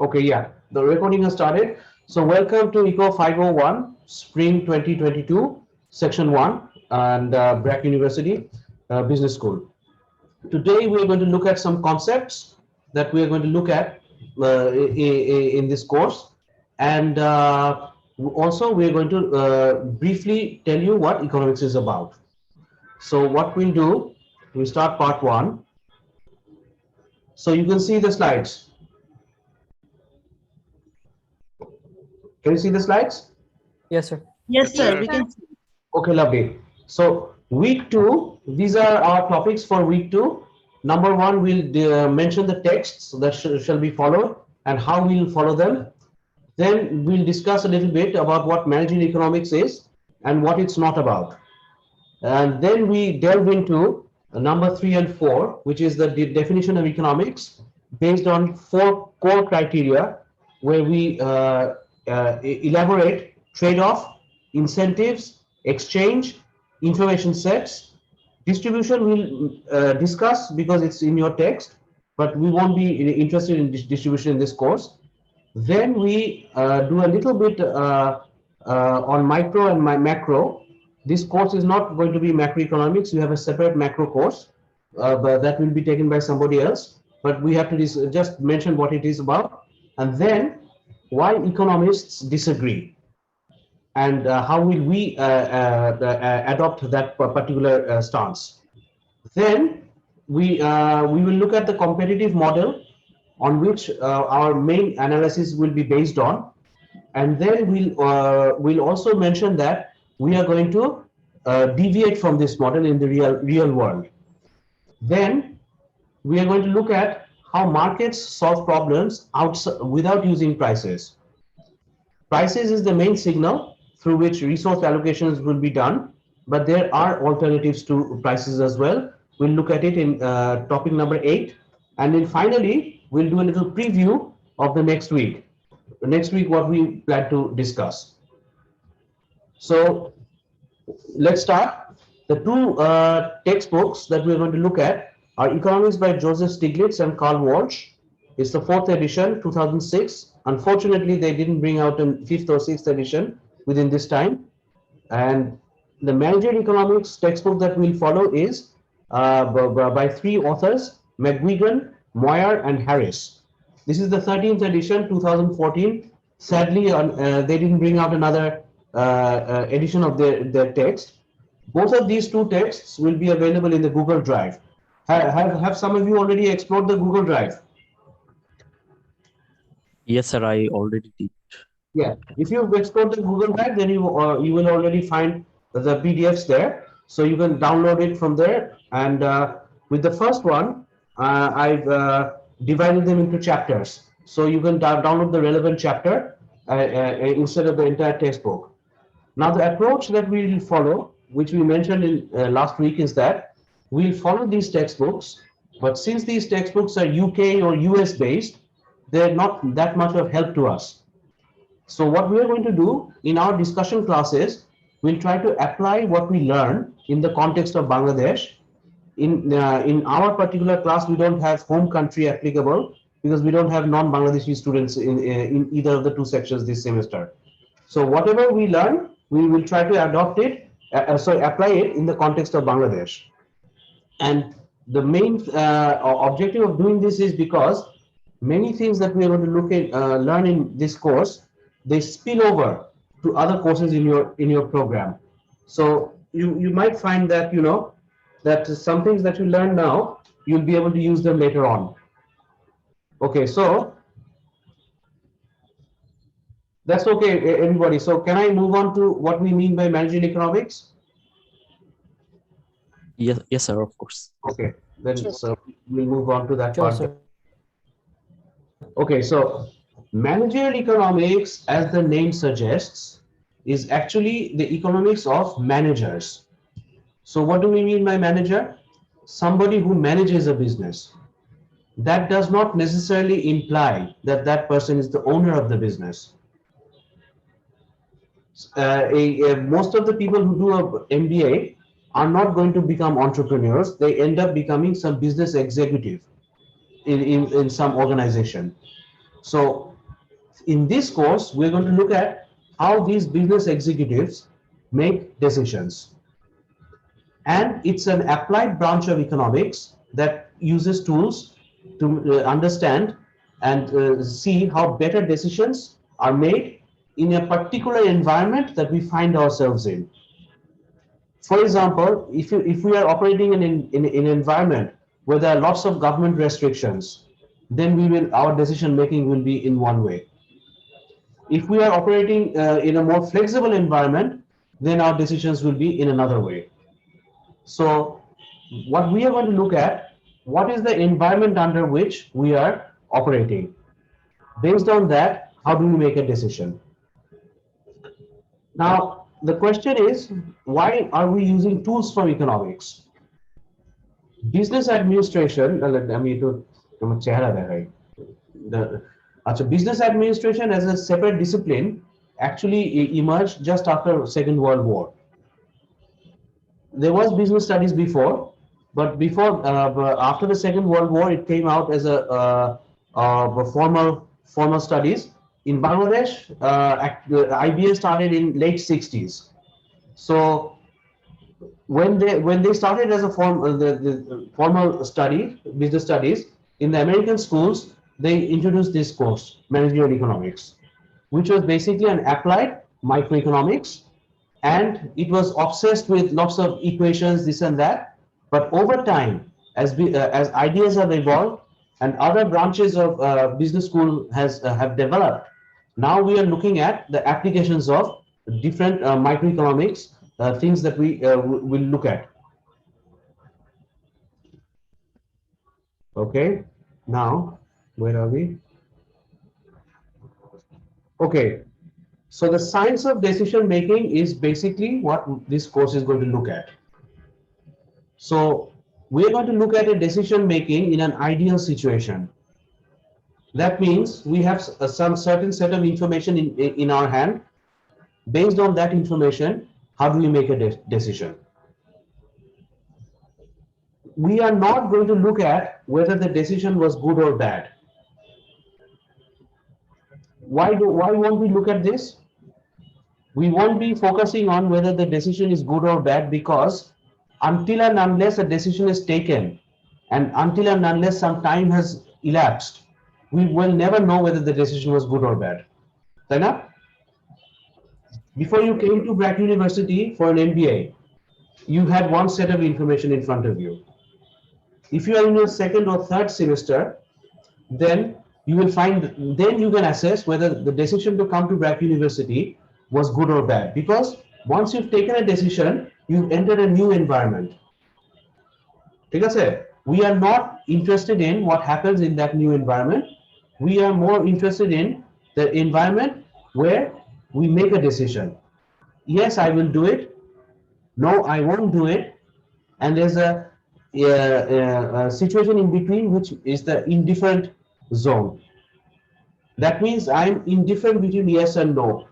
Okay, yeah, the recording has started. So welcome to Eco 501, Spring 2022, Section 1, and BRAC University Business School. Today we are going to look at some concepts that we are going to look at in this course. And also we are going to briefly tell you what economics is about. So what we'll do, we start part 1. So you can see the slides. Can you see the slides? Yes, sir. Yes, Yes, sir. We sir. can. Okay, lovely. So week 2, these are our topics for week 2. Number 1, we'll mention the texts that shall be followed and how we'll follow them. Then we'll discuss a little bit about what managing economics is and what it's not about. And then we delve into number 3 and 4, which is the definition of economics based on 4 core criteria, where we elaborate trade-off, incentives, exchange, information sets. Distribution we'll discuss because it's in your text, but we won't be interested in distribution in this course. Then we do a little bit on micro and macro. This course is not going to be macroeconomics. You have a separate macro course, but that will be taken by somebody else. But we have to just mention what it is about, and then why economists disagree, and how will we adopt that particular stance. Then we will look at the competitive model on which our main analysis will be based on, and then we'll also mention that we are going to deviate from this model in the real world. Then we are going to look at how markets solve problems without using prices. Prices is the main signal through which resource allocations will be done, but there are alternatives to prices as well. We'll look at it in topic number 8, and then finally we'll do a little preview of the next week. Next week, what we plan to discuss. So let's start. The two textbooks that we're going to look at are Economics by Joseph Stiglitz and Carl Walsh. It's the 4th edition, 2006. Unfortunately, they didn't bring out a 5th or 6th edition within this time. And the managerial economics textbook that we'll follow is by 3 authors, McGuigan, Moyer, and Harris. This is the 13th edition, 2014. Sadly, they didn't bring out another edition of their text. Both of these 2 texts will be available in the Google Drive. Have some of you already explored the Google Drive? Yes, sir. I already did. Yeah, if you've explored the Google Drive, then you will already find the PDFs there. So you can download it from there. And with the first one, I've divided them into chapters. So you can download the relevant chapter instead of the entire textbook. Now, the approach that we will follow, which we mentioned in last week, is that we'll follow these textbooks. But since these textbooks are UK or US based, they're not that much of help to us. So what we are going to do in our discussion classes, we'll try to apply what we learn in the context of Bangladesh. In our particular class, we don't have home country applicable because we don't have non-Bangladeshi students in either of the 2 sections this semester. So whatever we learn, we will try to adopt it, apply it in the context of Bangladesh. And the main objective of doing this is because many things that we are going to look at, learn in this course, they spill over to other courses in your program. So you might find that that some things that you learn now, you'll be able to use them later on. Okay, so that's okay, everybody. So can I move on to what we mean by managerial economics? Yes, sir. Of course. Okay, then Sure. so we'll move on to that Sure, part. sir. Okay, so managerial economics, as the name suggests, is actually the economics of managers. So what do we mean by manager? Somebody who manages a business. That does not necessarily imply that that person is the owner of the business. Most of the people who do an MBA are not going to become entrepreneurs. They end up becoming some business executive in some organization. So in this course, we're going to look at how these business executives make decisions. And it's an applied branch of economics that uses tools to understand and see how better decisions are made in a particular environment that we find ourselves in. For example, if we are operating in an environment where there are lots of government restrictions, then our decision making will be in one way. If we are operating in a more flexible environment, then our decisions will be in another way. So what we are going to look at, what is the environment under which we are operating? Based on that, how do we make a decision? Now, the question is, why are we using tools from economics? Business administration, business administration as a separate discipline actually emerged just after Second World War. There was business studies before, but after the Second World War, it came out as formal studies. In Bangladesh, IBA started in late 60s. So when they started as a formal study, business studies, in the American schools, they introduced this course, managerial economics, which was basically an applied microeconomics, and it was obsessed with lots of equations, this and that. But over time, as ideas have evolved and other branches of business school have developed, now we are looking at the applications of different microeconomics things that we will look at. Okay, now where are we? Okay, so the science of decision making is basically what this course is going to look at. So we're going to look at a decision making in an ideal situation. That means we have some certain set of information in our hand. Based on that information, how do we make a decision? We are not going to look at whether the decision was good or bad. Why won't we look at this? We won't be focusing on whether the decision is good or bad, because until and unless a decision is taken and until and unless some time has elapsed, we will never know whether the decision was good or bad. Right? Before you came to Brack University for an MBA, you had one set of information in front of you. If you are in your second or third semester, then you will find, then you can assess whether the decision to come to Brack University was good or bad. Because once you've taken a decision, you've entered a new environment. Like I said, we are not interested in what happens in that new environment. We are more interested in the environment where we make a decision. Yes, I will do it. No, I won't do it. And there's a situation in between, which is the indifferent zone. That means I'm indifferent between yes and no.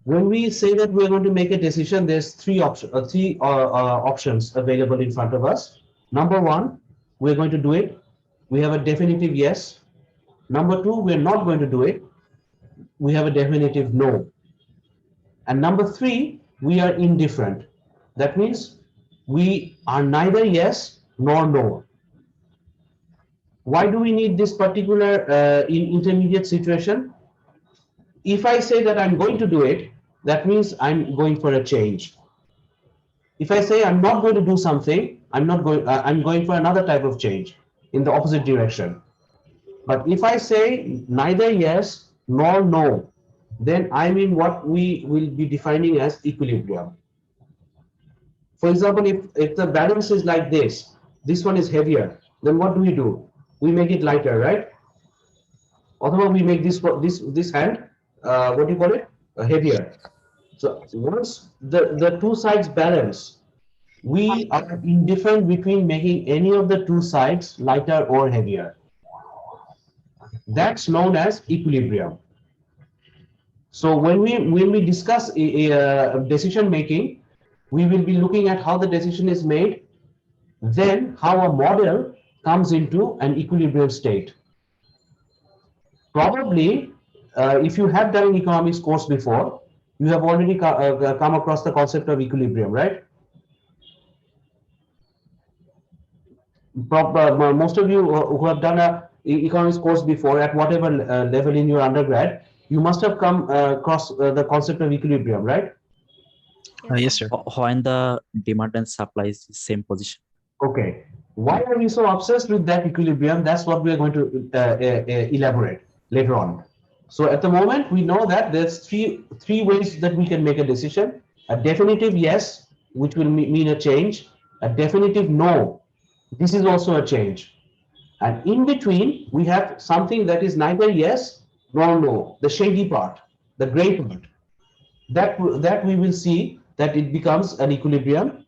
When we say that we're going to make a decision, there's three options available in front of us. Number one, we're going to do it. We have a definitive yes. Number two, we're not going to do it. We have a definitive no. And number three, we are indifferent. That means we are neither yes nor no. Why do we need this particular intermediate situation? If I say that I'm going to do it, that means I'm going for a change. If I say I'm not going to do something, I'm going for another type of change in the opposite direction. But if I say neither yes nor no, then I'm in what we will be defining as equilibrium. For example, if the balance is like this one is heavier, then what do? We make it lighter, right? Or we make this hand, what do you call it? Heavier. So once the two sides balance, we are indifferent between making any of the two sides lighter or heavier. That's known as equilibrium. So when we discuss decision making, we will be looking at how the decision is made, then how a model comes into an equilibrium state. Probably, if you have done an economics course before, you have already come across the concept of equilibrium, right? Most of you who have done a economics course before at whatever level in your undergrad, you must have come across the concept of equilibrium, right? Yes, sir. When the demand and supply is the same position. Okay. Why are we so obsessed with that equilibrium? That's what we are going to elaborate later on. So at the moment, we know that there's three ways that we can make a decision. A definitive yes, which will mean a change. A definitive no, this is also a change. And in between, we have something that is neither yes nor no, the shady part, the gray part. That we will see that it becomes an equilibrium.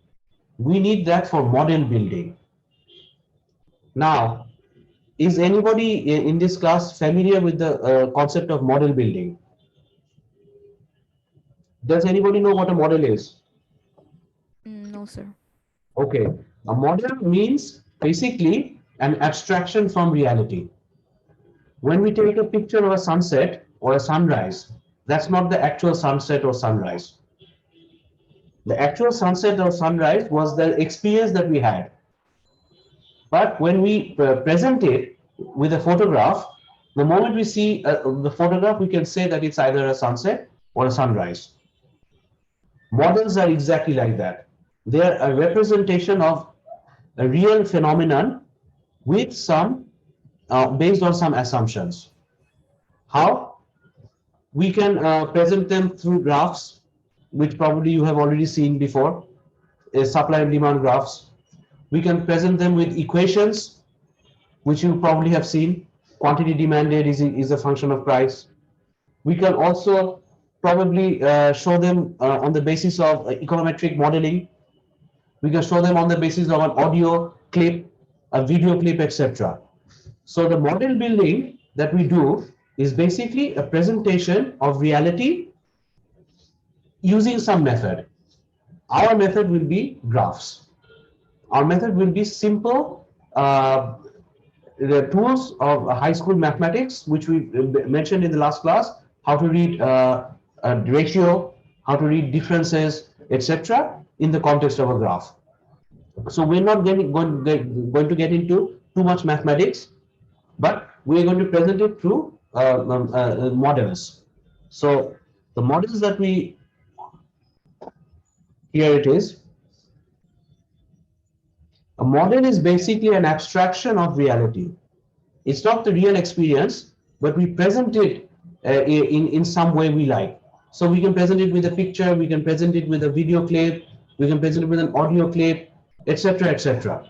We need that for model building. Now, is anybody in this class familiar with the concept of model building? Does anybody know what a model is? No, sir. Okay, a model means basically an abstraction from reality. When we take a picture of a sunset or a sunrise, that's not the actual sunset or sunrise. The actual sunset or sunrise was the experience that we had. But when we present it with a photograph, the moment we see the photograph, we can say that it's either a sunset or a sunrise. Models are exactly like that. They are a representation of a real phenomenon with some based on some assumptions. How? We can present them through graphs, which probably you have already seen before, supply and demand graphs. We can present them with equations, which you probably have seen. Quantity demanded is a function of price. We can also probably show them on the basis of econometric modeling. We can show them on the basis of an audio clip, a video clip, etc. So the model building that we do is basically a presentation of reality using some method. Our method will be graphs. Our method will be simple the tools of high school mathematics, which we mentioned in the last class, how to read ratio, how to read differences, etc., in the context of a graph. So we're not going to get into too much mathematics, but we're going to present it through models. So the models that here it is. A model is basically an abstraction of reality. It's not the real experience, but we present it in some way we like. So we can present it with a picture, we can present it with a video clip, we can present it with an audio clip, etc., etc.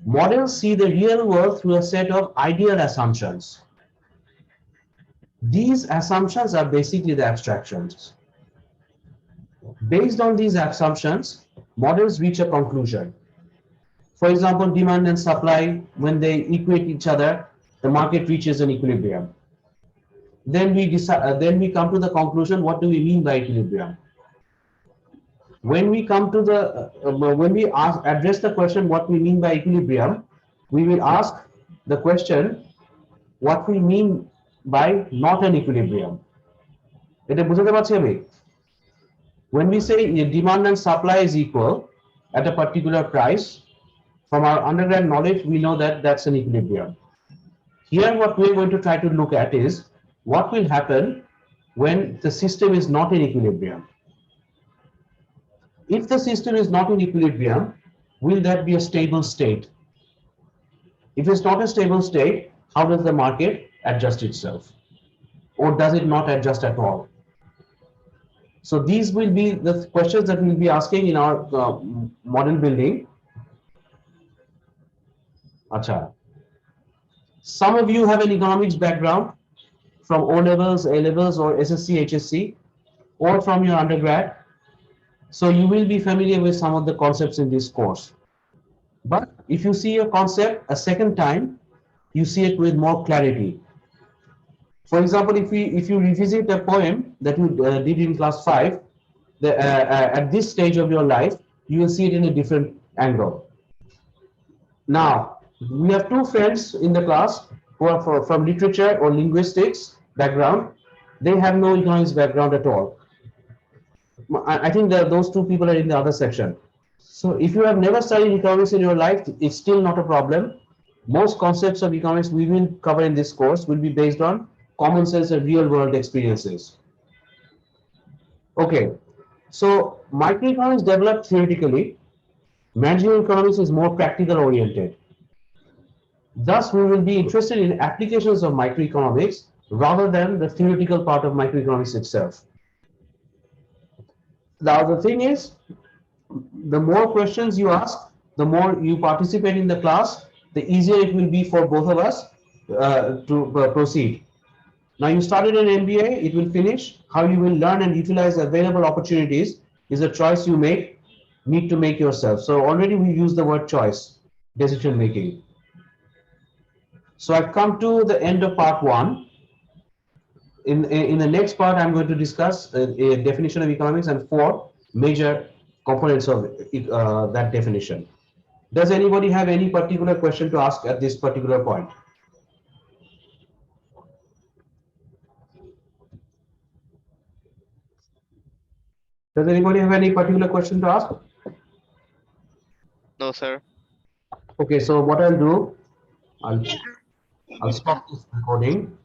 Models see the real world through a set of ideal assumptions. These assumptions are basically the abstractions. Based on these assumptions, models reach a conclusion. For example, demand and supply, when they equate each other, the market reaches an equilibrium. Then we decide, then we come to the conclusion, what do we mean by equilibrium? When we come to the, when we address the question, what we mean by equilibrium, we will ask the question, what we mean by not an equilibrium. এটা বুঝতে পারছি আমি? When we say demand and supply is equal at a particular price, from our undergrad knowledge, we know that that's an equilibrium. Here, what we're going to try to look at is what will happen when the system is not in equilibrium. If the system is not in equilibrium, will that be a stable state? If it's not a stable state, how does the market adjust itself? Or does it not adjust at all? So these will be the questions that we'll be asking in our model building. Acha. Some of you have an economics background from O levels, A levels, or SSC, HSC, or from your undergrad. So you will be familiar with some of the concepts in this course. But if you see a concept a second time, you see it with more clarity. For example, if you revisit a poem that you did in class 5, at this stage of your life, you will see it in a different angle. Now, we have two friends in the class who are from literature or linguistics background, they have no economics background at all. I think that those two people are in the other section. So if you have never studied economics in your life, it's still not a problem. Most concepts of economics we will cover in this course will be based on common sense and real world experiences. Okay, so microeconomics developed theoretically, managerial economics is more practical oriented. Thus, we will be interested in applications of microeconomics rather than the theoretical part of microeconomics itself. Now, the thing is, the more questions you ask, the more you participate in the class, the easier it will be for both of us to proceed. Now, you started an MBA, it will finish. How you will learn and utilize available opportunities is a choice you need to make yourself. So already we use the word choice, decision making. So I've come to the end of part one. In the next part, I'm going to discuss a definition of economics and four major components of that definition. Does anybody have any particular question to ask at this particular point? Does anybody have any particular question to ask? No, sir. Okay, so what I'll do, I'll stop this recording.